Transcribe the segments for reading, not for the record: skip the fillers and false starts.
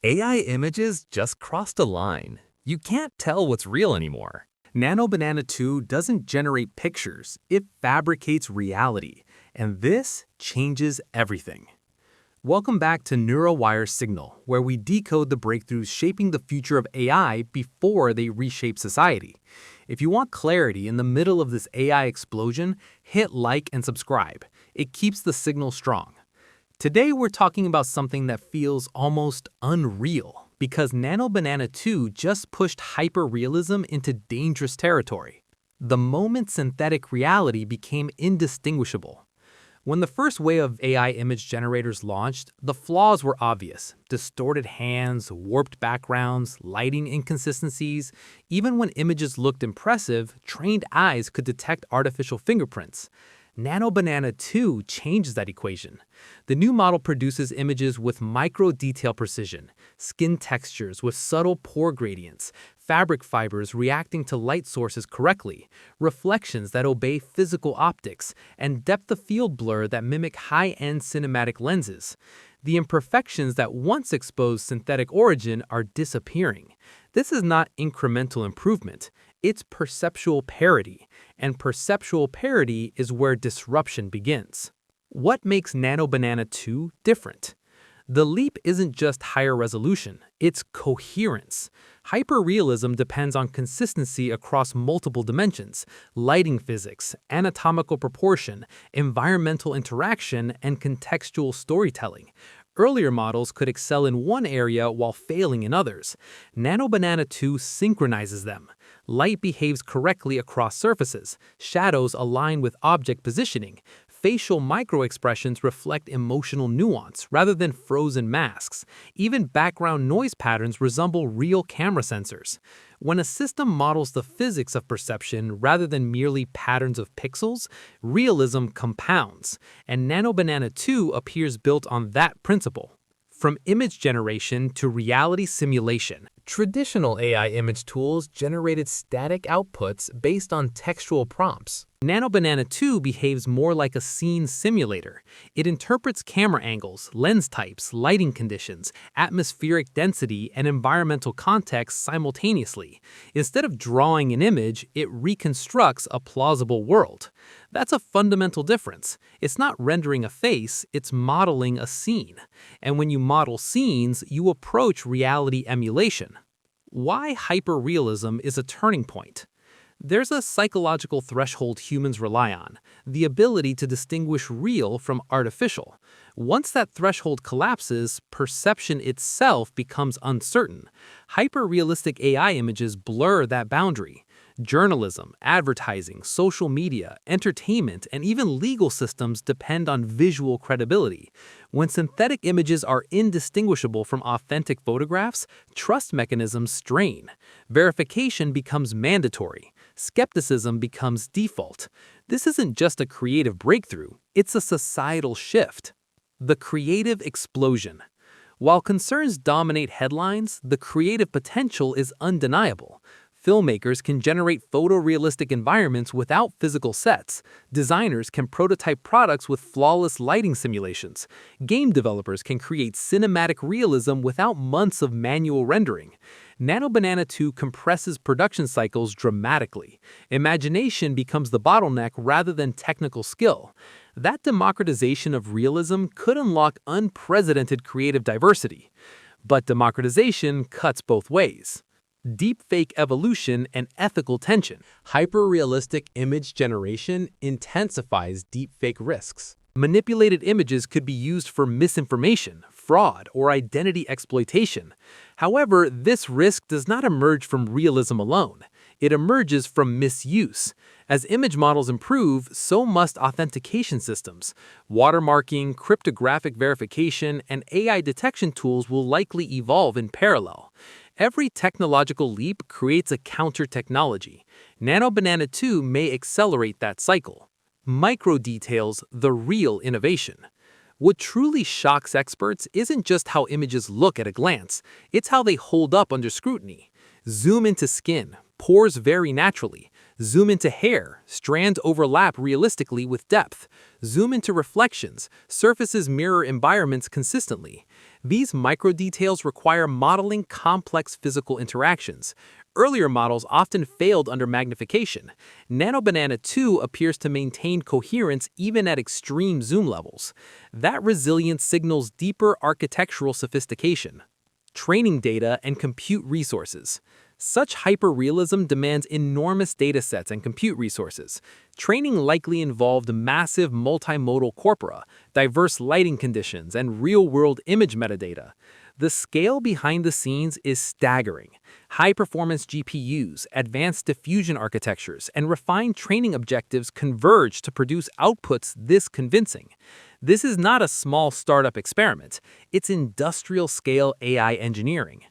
AI images just crossed a line. You can't tell what's real anymore. Nano Banana 2 doesn't generate pictures, it fabricates reality, and this changes everything. Welcome back to NeuroWire Signal, where we decode the breakthroughs shaping the future of AI before they reshape society. If you want clarity in the middle of this AI explosion, hit like and subscribe. It keeps the signal strong. Today we're talking about something that feels almost unreal, because Nano Banana 2 just pushed hyper-realism into dangerous territory. The moment synthetic reality became indistinguishable. When the first wave of AI image generators launched, the flaws were obvious. Distorted hands, warped backgrounds, lighting inconsistencies. Even when images looked impressive, trained eyes could detect artificial fingerprints. Nano Banana 2 changes that equation. The new model produces images with micro-detail precision, skin textures with subtle pore gradients, fabric fibers reacting to light sources correctly, reflections that obey physical optics, and depth of field blur that mimic high-end cinematic lenses. The imperfections that once exposed synthetic origin are disappearing. This is not incremental improvement, it's perceptual parity, and perceptual parity is where disruption begins. What makes Nano Banana 2 different? The leap isn't just higher resolution, it's coherence. Hyperrealism depends on consistency across multiple dimensions: lighting physics, anatomical proportion, environmental interaction, and contextual storytelling. Earlier models could excel in one area while failing in others. Nano Banana 2 synchronizes them. Light behaves correctly across surfaces, shadows align with object positioning, facial microexpressions reflect emotional nuance rather than frozen masks. Even background noise patterns resemble real camera sensors. When a system models the physics of perception rather than merely patterns of pixels, realism compounds, and Nano Banana 2 appears built on that principle. From image generation to reality simulation, traditional AI image tools generated static outputs based on textual prompts. Nano Banana 2 behaves more like a scene simulator. It interprets camera angles, lens types, lighting conditions, atmospheric density, and environmental context simultaneously. Instead of drawing an image, it reconstructs a plausible world. That's a fundamental difference. It's not rendering a face, it's modeling a scene. And when you model scenes, you approach reality emulation. Why hyperrealism is a turning point? There's a psychological threshold humans rely on, the ability to distinguish real from artificial. Once that threshold collapses, perception itself becomes uncertain. Hyper-realistic AI images blur that boundary. Journalism, advertising, social media, entertainment, and even legal systems depend on visual credibility. When synthetic images are indistinguishable from authentic photographs, trust mechanisms strain. Verification becomes mandatory. Skepticism becomes default. This isn't just a creative breakthrough, it's a societal shift. The creative explosion. While concerns dominate headlines, the creative potential is undeniable. Filmmakers can generate photorealistic environments without physical sets. Designers can prototype products with flawless lighting simulations. Game developers can create cinematic realism without months of manual rendering. Nano Banana 2 compresses production cycles dramatically. Imagination becomes the bottleneck rather than technical skill. That democratization of realism could unlock unprecedented creative diversity. But democratization cuts both ways. Deepfake evolution and ethical tension. Hyper-realistic image generation intensifies deepfake risks. Manipulated images could be used for misinformation, fraud, or identity exploitation. However, this risk does not emerge from realism alone. It emerges from misuse. As image models improve, so must authentication systems. Watermarking, cryptographic verification, and AI detection tools will likely evolve in parallel. Every technological leap creates a counter-technology. Nano Banana 2 may accelerate that cycle. Micro-details, the real innovation. What truly shocks experts isn't just how images look at a glance, it's how they hold up under scrutiny. Zoom into skin, pores vary naturally. Zoom into hair, strands overlap realistically with depth. Zoom into reflections, surfaces mirror environments consistently. These microdetails require modeling complex physical interactions. Earlier models often failed under magnification. Nano Banana 2 appears to maintain coherence even at extreme zoom levels. That resilience signals deeper architectural sophistication. Training data and compute resources. Such hyperrealism demands enormous datasets and compute resources. Training likely involved massive multimodal corpora, diverse lighting conditions, and real-world image metadata. The scale behind the scenes is staggering. High-performance GPUs, advanced diffusion architectures, and refined training objectives converge to produce outputs this convincing. This is not a small startup experiment. It's industrial-scale AI engineering.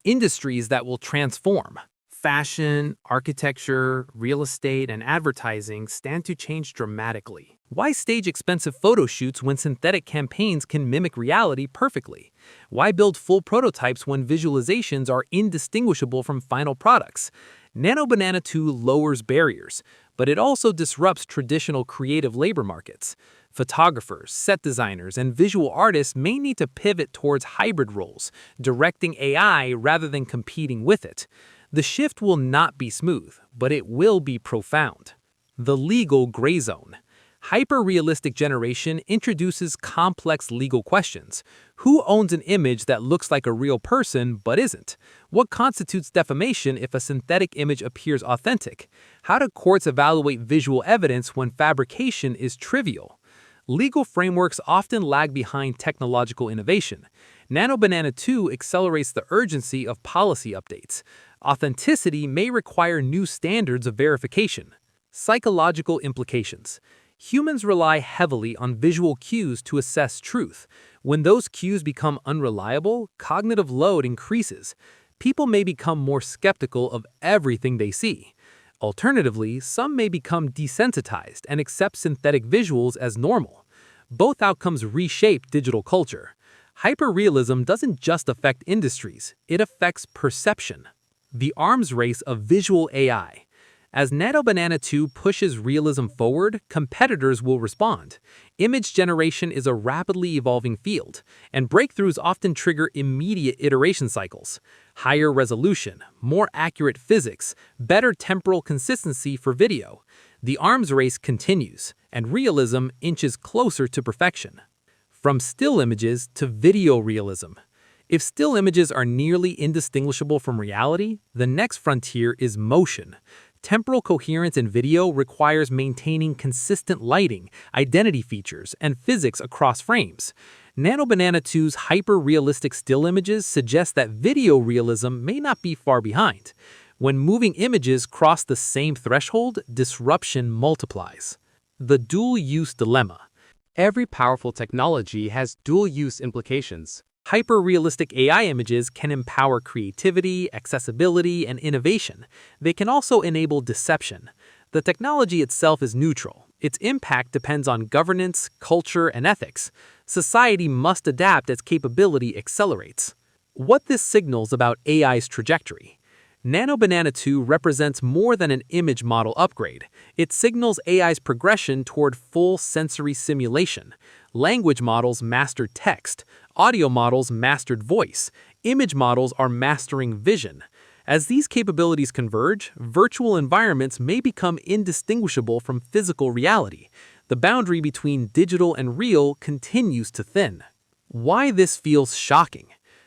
Industries that will transform. Fashion, architecture, real estate, and advertising stand to change dramatically. Why stage expensive photo shoots when synthetic campaigns can mimic reality perfectly? Why build full prototypes when visualizations are indistinguishable from final products? Nano Banana 2 lowers barriers, but it also disrupts traditional creative labor markets. Photographers, set designers, and visual artists may need to pivot towards hybrid roles, directing AI rather than competing with it. The shift will not be smooth, but it will be profound. The legal gray zone. Hyper-realistic generation introduces complex legal questions. Who owns an image that looks like a real person but isn't? What constitutes defamation if a synthetic image appears authentic? How do courts evaluate visual evidence when fabrication is trivial? Legal frameworks often lag behind technological innovation. Nano Banana 2 accelerates the urgency of policy updates. Authenticity may require new standards of verification. Psychological implications. Humans rely heavily on visual cues to assess truth. When those cues become unreliable, cognitive load increases. People may become more skeptical of everything they see. Alternatively, some may become desensitized and accept synthetic visuals as normal. Both outcomes reshape digital culture. Hyperrealism doesn't just affect industries, it affects perception. The arms race of visual AI. As Nano Banana 2 pushes realism forward, competitors will respond. Image generation is a rapidly evolving field, and breakthroughs often trigger immediate iteration cycles. Higher resolution, more accurate physics, better temporal consistency for video. The arms race continues, and realism inches closer to perfection. From still images to video realism. If still images are nearly indistinguishable from reality, the next frontier is motion. Temporal coherence in video requires maintaining consistent lighting, identity features, and physics across frames. Nano Banana 2's hyper-realistic still images suggest that video realism may not be far behind. When moving images cross the same threshold, disruption multiplies. The dual-use dilemma. Every powerful technology has dual-use implications. Hyper-realistic AI images can empower creativity, accessibility, and innovation. They can also enable deception. The technology itself is neutral. Its impact depends on governance, culture, and ethics. Society must adapt as capability accelerates. What this signals about AI's trajectory. Nano Banana 2 represents more than an image model upgrade. It signals AI's progression toward full sensory simulation. Language models mastered text. Audio models mastered voice. Image models are mastering vision. As these capabilities converge, virtual environments may become indistinguishable from physical reality. The boundary between digital and real continues to thin. Why this feels shocking?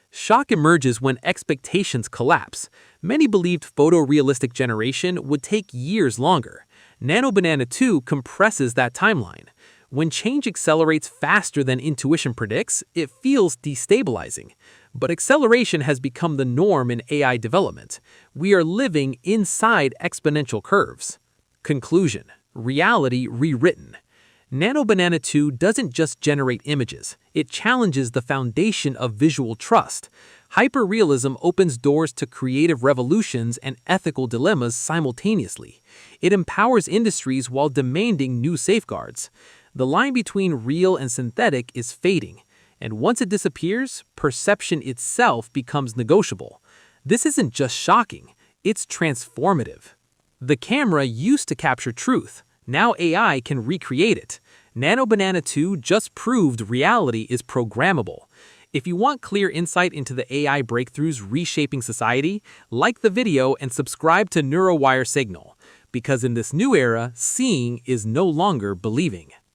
Shock emerges when expectations collapse. Many believed photorealistic generation would take years longer. Nano Banana 2 compresses that timeline. When change accelerates faster than intuition predicts, it feels destabilizing. But acceleration has become the norm in AI development. We are living inside exponential curves. Conclusion: reality rewritten. Nano Banana 2 doesn't just generate images, it challenges the foundation of visual trust. Hyperrealism opens doors to creative revolutions and ethical dilemmas simultaneously. It empowers industries while demanding new safeguards. The line between real and synthetic is fading, and once it disappears, perception itself becomes negotiable. This isn't just shocking, it's transformative. The camera used to capture truth. Now AI can recreate it. Nano Banana 2 just proved reality is programmable. If you want clear insight into the AI breakthroughs reshaping society, like the video and subscribe to NeuroWire Signal, because in this new era, seeing is no longer believing.